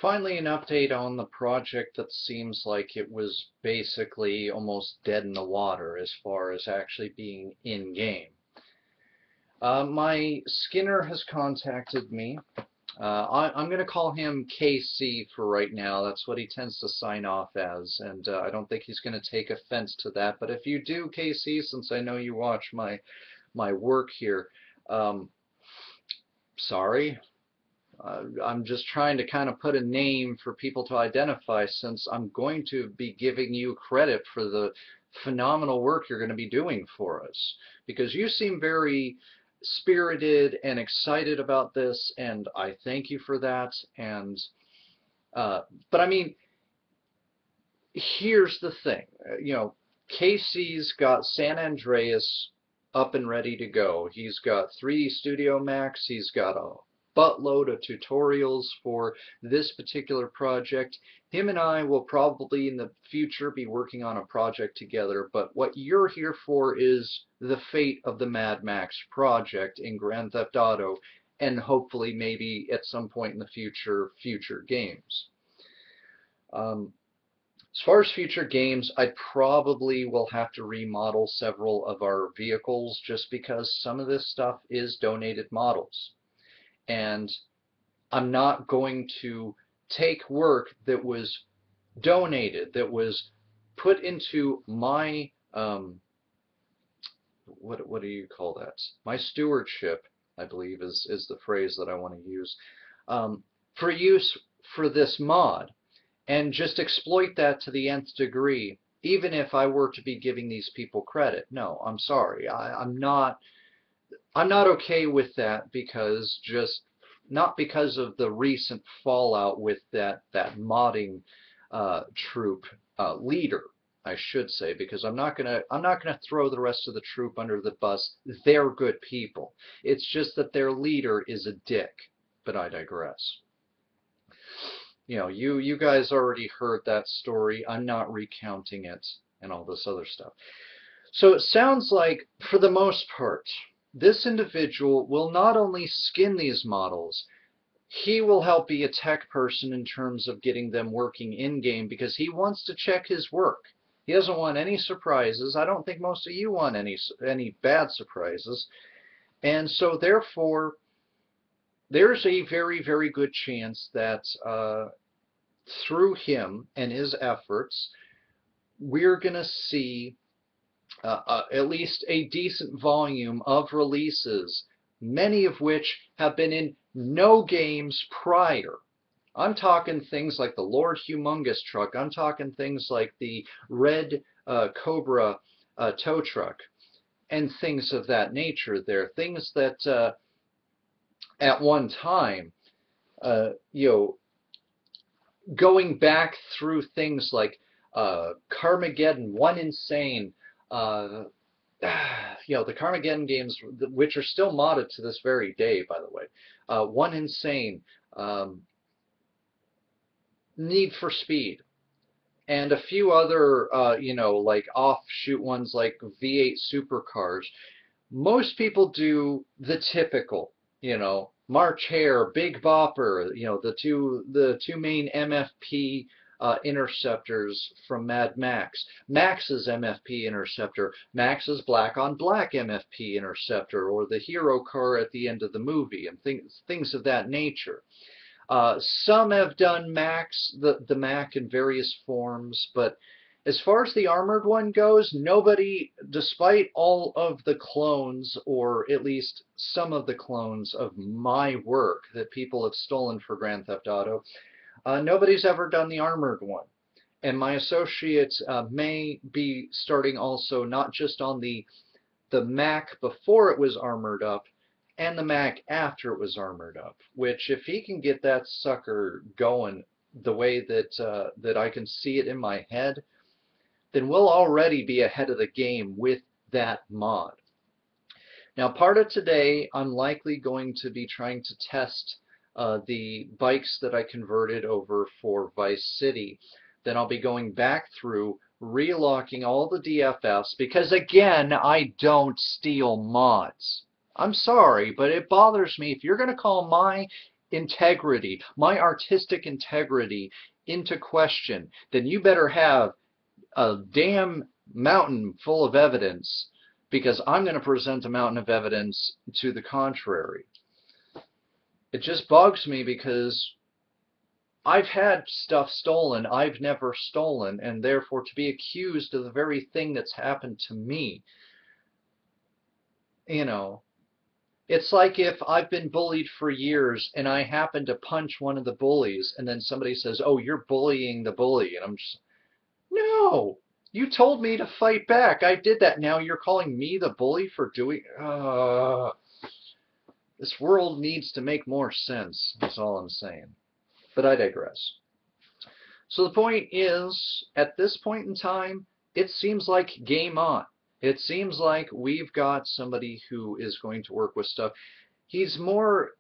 Finally, an update on the project that seems like it was basically almost dead in the water as far as actually being in-game. My Skinner has contacted me. I'm going to call him KC for right now. That's what he tends to sign off as, and I don't think he's going to take offense to that. But if you do, KC, since I know you watch my work here, um, sorry. I'm just trying to kind of put a name for people to identify, since I'm going to be giving you credit for the phenomenal work you're going to be doing for us, because you seem very spirited and excited about this, and I thank you for that. And but I mean, here's the thing. Casey's got San Andreas up and ready to go. He's got 3D Studio Max. He's got a buttload of tutorials for this particular project. Him and I will probably in the future be working on a project together, but what you're here for is the fate of the Mad Max project in Grand Theft Auto, and hopefully maybe at some point in the future games. As far as future games, I probably will have to remodel several of our vehicles, just because some of this stuff is donated models. And I'm not going to take work that was donated, that was put into my, what do you call that? My stewardship, I believe is the phrase that I want to use, for use for this mod, and just exploit that to the nth degree, even if I were to be giving these people credit. No, I'm sorry. I'm not okay with that, because not because of the recent fallout with that modding troop leader, I should say, because I'm not gonna throw the rest of the troop under the bus. They're good people. It's just that their leader is a dick. But I digress. You guys already heard that story. I'm not recounting it and all this other stuff. So it sounds like, for the most part, this individual will not only skin these models, he will help be a tech person in terms of getting them working in-game, because he wants to check his work. He doesn't want any surprises. I don't think most of you want any bad surprises. And so therefore, there's a very, very good chance that through him and his efforts, we're going to see at least a decent volume of releases, many of which have been in no games prior. I'm talking things like the Lord Humongous truck. I'm talking things like the Red Cobra tow truck, and things of that nature. There, things that at one time, going back through things like Carmageddon, One Insane, the Carmageddon games, which are still modded to this very day, by the way. One Insane, Need for Speed, and a few other, like offshoot ones like V8 supercars. Most people do the typical, March Hare, Big Bopper, the two main MFP interceptors from Mad Max. Max's MFP interceptor, Max's black on black MFP interceptor, or the hero car at the end of the movie, and things of that nature. Some have done the Mac in various forms, but as far as the armored one goes, nobody, despite all of the clones, or at least some of the clones of my work that people have stolen for Grand Theft Auto, nobody's ever done the armored one. And my associate may be starting also not just on the Mac before it was armored up, and the Mac after it was armored up, which, if he can get that sucker going the way that I can see it in my head, then we'll already be ahead of the game with that mod. Now, part of today, I'm likely going to be trying to test the bikes that I converted over for Vice City. Then I'll be going back through, relocking all the DFFs, because again, I don't steal mods. I'm sorry, but it bothers me. If you're going to call my integrity, my artistic integrity into question, then you better have a damn mountain full of evidence, because I'm going to present a mountain of evidence to the contrary. It just bugs me because I've had stuff stolen I've never stolen, and therefore to be accused of the very thing that's happened to me, you know, it's like if I've been bullied for years and I happen to punch one of the bullies and then somebody says, "Oh, you're bullying the bully." And I'm just, "No, you told me to fight back. I did that. Now you're calling me the bully for doing..." This world needs to make more sense, that's all I'm saying. But I digress. So the point is, at this point in time, it seems like game on. It seems like we've got somebody who is going to work with stuff. He's more,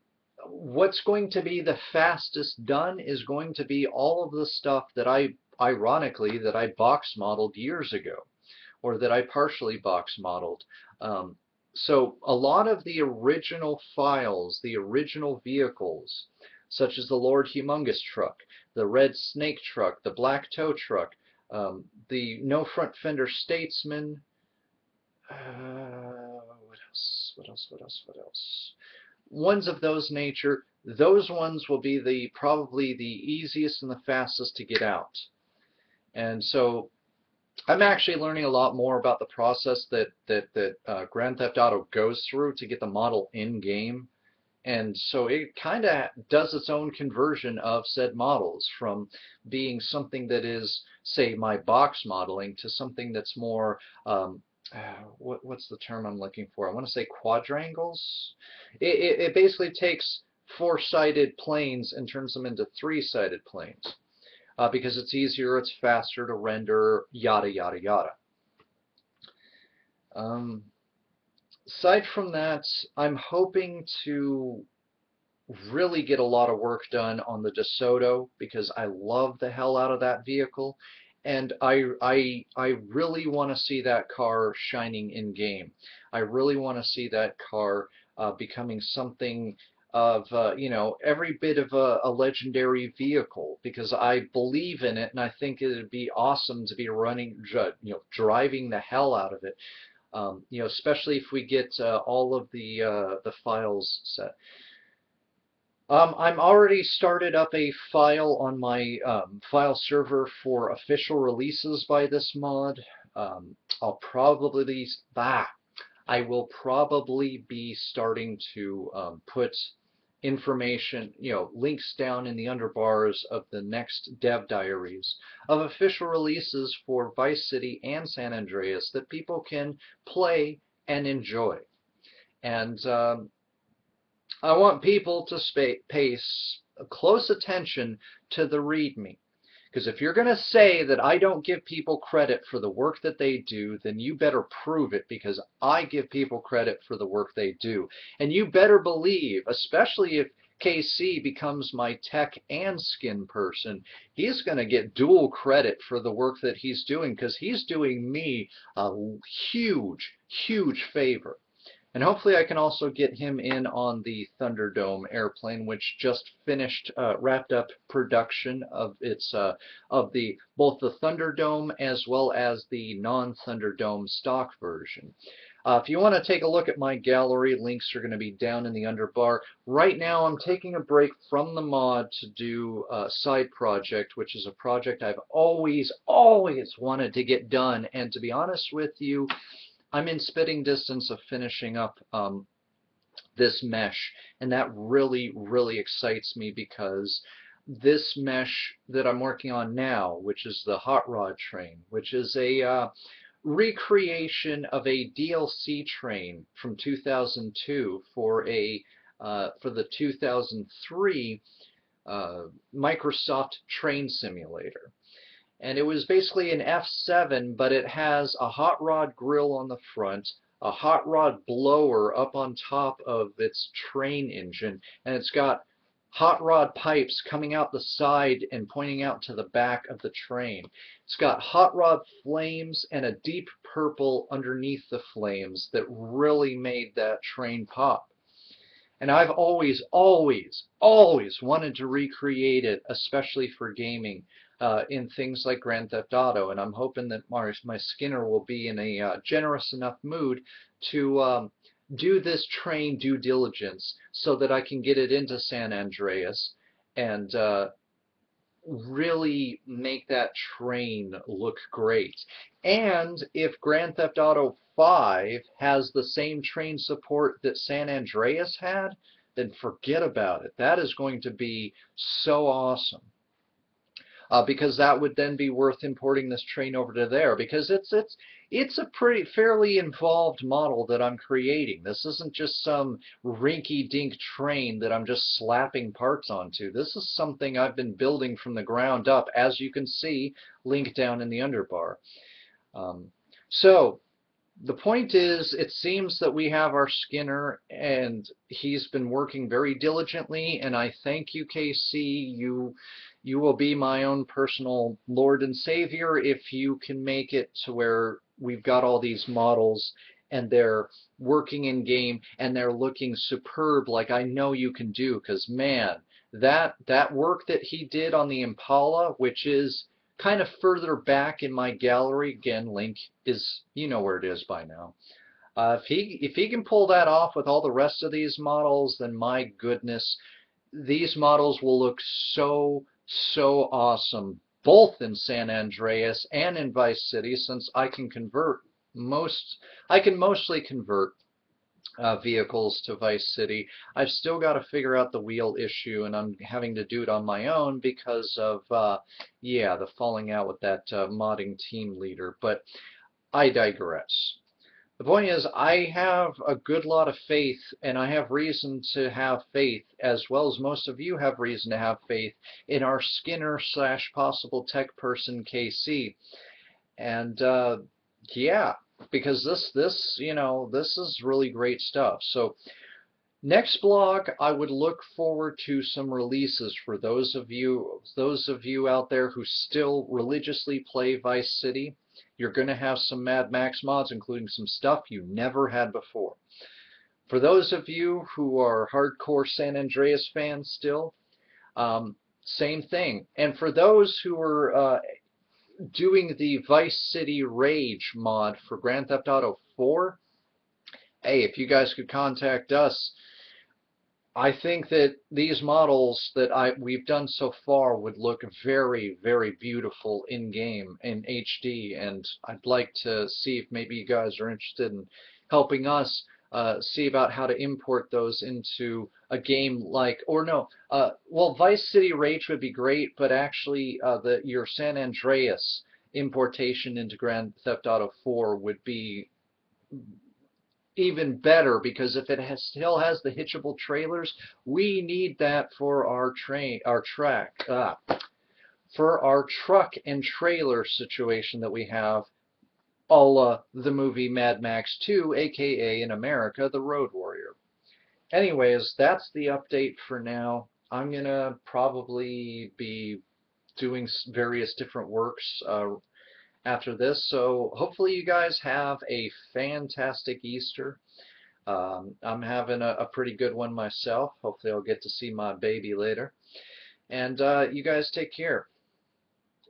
what's going to be the fastest done is going to be all of the stuff that ironically, that I box modeled years ago, or that I partially box modeled. So a lot of the original files, the original vehicles, such as the Lord Humongous truck, the Red Snake truck, the Black Tow truck, the No Front Fender Statesman, what else, what else, what else, what else? Ones of those nature, those ones will be probably the easiest and the fastest to get out. And so I'm actually learning a lot more about the process that Grand Theft Auto goes through to get the model in game. And so it kind of does its own conversion of said models from being something that is, say, my box modeling to something that's more, what's the term I'm looking for? I want to say quadrangles. It basically takes four-sided planes and turns them into three-sided planes. Because it's easier, it's faster to render, yada, yada, yada. Aside from that, I'm hoping to really get a lot of work done on the DeSoto, because I love the hell out of that vehicle, and I really want to see that car shining in game. I really want to see that car becoming something of, you know, every bit of a legendary vehicle, because I believe in it, and I think it would be awesome to be running, you know, driving the hell out of it. You know, especially if we get all of the files set. I'm already started up a file on my file server for official releases by this mod. I will probably be starting to put information, you know, links down in the underbars of the next dev diaries of official releases for Vice City and San Andreas that people can play and enjoy. And I want people to pay close attention to the README. Because if you're going to say that I don't give people credit for the work that they do, then you better prove it, because I give people credit for the work they do. And you better believe, especially if KC becomes my tech and skin person, he's going to get dual credit for the work that he's doing, because he's doing me a huge, huge favor. And hopefully I can also get him in on the Thunderdome airplane, which just finished, wrapped up production of its, of both the Thunderdome as well as the non-Thunderdome stock version. If you want to take a look at my gallery, links are going to be down in the underbar. Right now I'm taking a break from the mod to do a side project, which is a project I've always wanted to get done. And to be honest with you, I'm in spitting distance of finishing up this mesh, and that really, really excites me, because this mesh that I'm working on now, which is the Hot Rod train, which is a recreation of a DLC train from 2002 for the 2003 Microsoft Train Simulator. And it was basically an F7, but it has a hot rod grill on the front, a hot rod blower up on top of its train engine, and it's got hot rod pipes coming out the side and pointing out to the back of the train. It's got hot rod flames and a deep purple underneath the flames that really made that train pop. And I've always wanted to recreate it, especially for gaming, in things like Grand Theft Auto. And I'm hoping that my Skinner will be in a generous enough mood to do this train due diligence so that I can get it into San Andreas and really make that train look great. And if Grand Theft Auto 5 has the same train support that San Andreas had, then forget about it. That is going to be so awesome. Because that would then be worth importing this train over to there, because it's a pretty fairly involved model that I'm creating. This isn't just some rinky-dink train that I'm just slapping parts onto. This is something I've been building from the ground up, as you can see, linked down in the underbar. Um, so the point is, it seems that we have our Skinner, and he's been working very diligently, and I thank you, KC. You will be my own personal Lord and Savior if you can make it to where we've got all these models and they're working in game and they're looking superb like I know you can do, because man, that work that he did on the Impala, which is kind of further back in my gallery. Again, link is, you know where it is by now. If he can pull that off with all the rest of these models, then my goodness, these models will look so awesome, both in San Andreas and in Vice City, since I can mostly convert vehicles to Vice City. I've still got to figure out the wheel issue, and I'm having to do it on my own because of, yeah, the falling out with that modding team leader. But I digress. The point is, I have a good lot of faith, and I have reason to have faith, as well as most of you have reason to have faith, in our Skinner slash possible tech person, KC. And yeah, because this is really great stuff. So next blog, I would look forward to some releases for those of you out there who still religiously play Vice City. You're going to have some Mad Max mods, including some stuff you never had before. For those of you who are hardcore San Andreas fans still, same thing. And for those who are doing the Vice City Rage mod for Grand Theft Auto 4, hey, if you guys could contact us, I think that these models that we've done so far would look very beautiful in game in HD, and I'd like to see if maybe you guys are interested in helping us see about how to import those into a game like, or no, well, Vice City Rage would be great, but actually your San Andreas importation into Grand Theft Auto 4 would be even better, because if it still has the hitchable trailers, we need that for our for our truck and trailer situation that we have, a la the movie Mad Max 2, aka in America, The Road Warrior. Anyways, that's the update for now. I'm gonna probably be doing various different works after this. So hopefully you guys have a fantastic Easter. I'm having a pretty good one myself. Hopefully I'll get to see my baby later. And you guys take care.